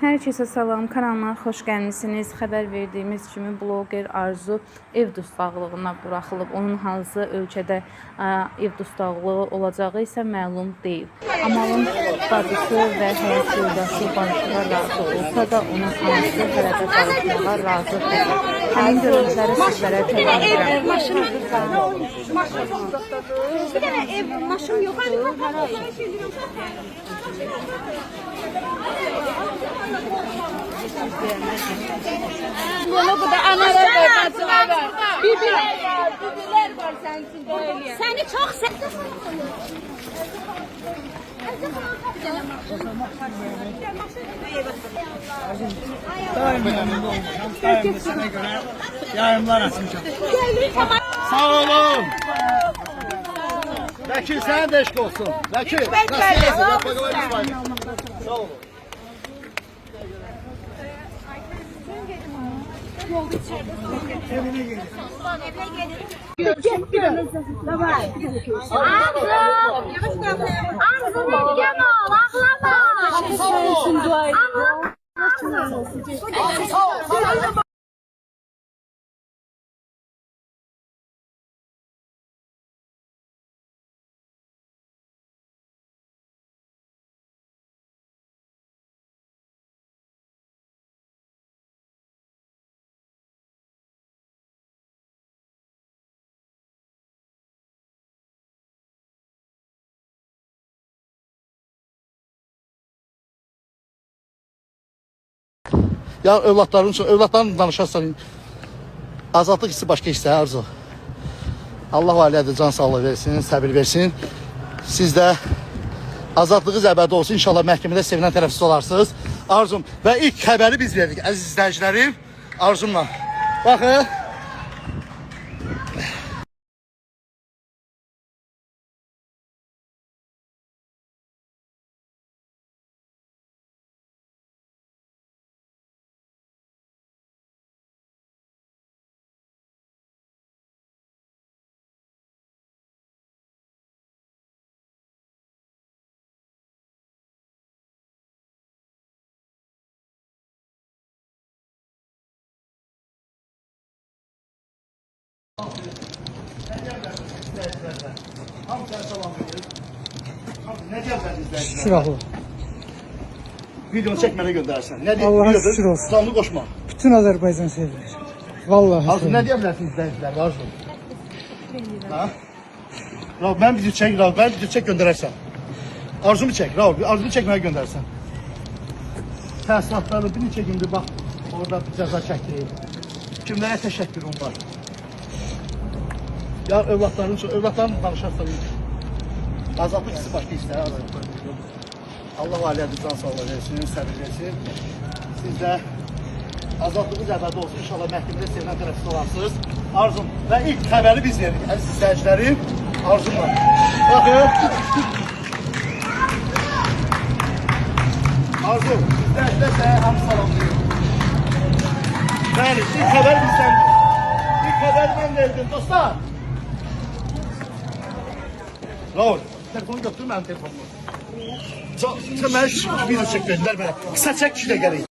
Herkese salam, kanalıma xoş gəlmisiniz. Xəbər verdiyimiz kimi bloger Arzu ev dustaqlığına buraxılıb. Onun hansı ölkədə ev dustaqlığı olacağı isə məlum deyil. Amalın bacısı və həyat yoldaşı barışmağa razı olsa da onun hansı hərədə barışmağa razı deyil. Həmin görüntüləri sizlərə təqdim edirəm. Maşın çok uzaktadır. Bir tane ev, maşın yok. Bunu da analar var, bacılar var. Bibiler var sensin böyle. Seni çok sevdim. Daima yanımda olacağım. Daima sana göre yayımlar açacağım. Sağ olun. Vəkil sana da eşk olsun. Vəkil. Sağ olun. Evine gelin. Ağzını yeme, ağlama. Sağ ol. Ya övladların danışarsan azadlıq hissi başqa hissə Arzu. Allah ailədə can sağlığı versin, səbir versin. Siz də azadlığınız əbədi olsun. İnşallah məhkəmədə sevinən tərəfsiz olarsınız. Arzum və ilk xəbəri biz verdik əziz izləyicilərim. Arzumla. Baxın. Şükür Allah. Videonu çəkmənə göndərsən. Nə deyir? Allah'a şükür olsun. Canlı qoşma. Bütün Azerbaycan sevilir. Vallahi. Arzu nə deyə bilərsiniz izləyicilər? Arzu. Ha? Raul, mən video çək, Raul. Ben video çək göndərərsən. Arzumu çək, Raul. Arzumu çəkmənə göndərsən. Təəssüratları bir neçə gündür bax. Orada bir cəza çəkdirir. Kimlərə təşəkkürüm var. Ya övladların danışarsan. Azadlıq hissi başqa istər. Allah ailədə can sağlığı versin, səbir versin. Siz də azadlığınız əbədi olsun. İnşallah məhkəmədə sevinən tərəfsiz olarsınız. Arzum və ilk xəbəri biz verdik. Əziz izləyicilərim, Arzumla. Baxın. Arzum, izləyicilər sənə hamı salamlayır. Bəli, ilk xəbər bizdəndir. İlk xəbəri mən verdim, dostlar. Raul, telefonu götür mənim telefonumu. Çok, sen ben video çek gönder bana. Kısa çek, kişi de geleyim.